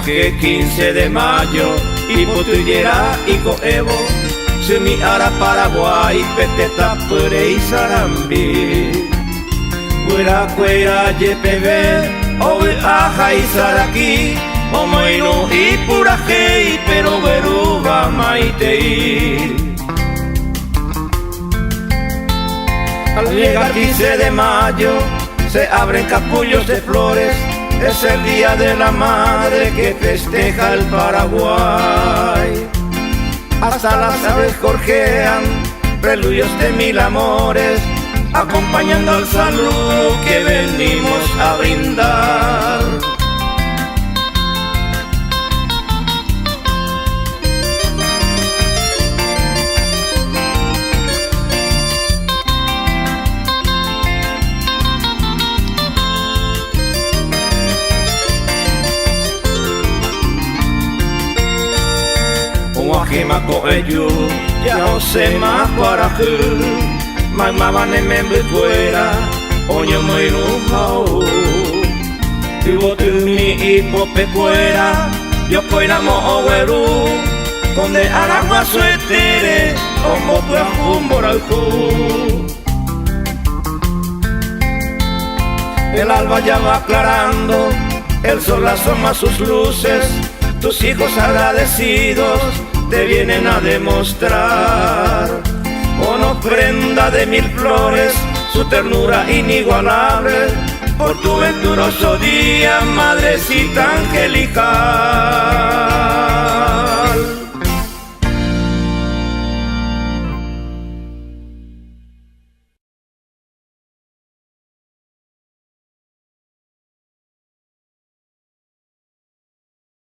que 15 de mayo y potillera y coevo se mi ara Paraguay peteta pere y sarambi fuera cuera YPV o aja y saraki o moino y puraje pero veruba maitei. Al llegar 15 de mayo se abren capullos de flores, es el día de la madre que festeja el Paraguay. Hasta las aves gorjean preludios de mil amores, acompañando al saludo que venimos a brindar. Wahima ko eyu ya ose ma parahu mai mama ne membe fuera oño muy lujao vivo tu mi hipope fuera yo fuera mo oweru donde aragua suetere como tu ajumboralju. El alba ya va aclarando, el sol asoma sus luces, tus hijos agradecidos te vienen a demostrar con ofrenda de 1000 flores su ternura inigualable por tu venturoso día, madrecita angelical.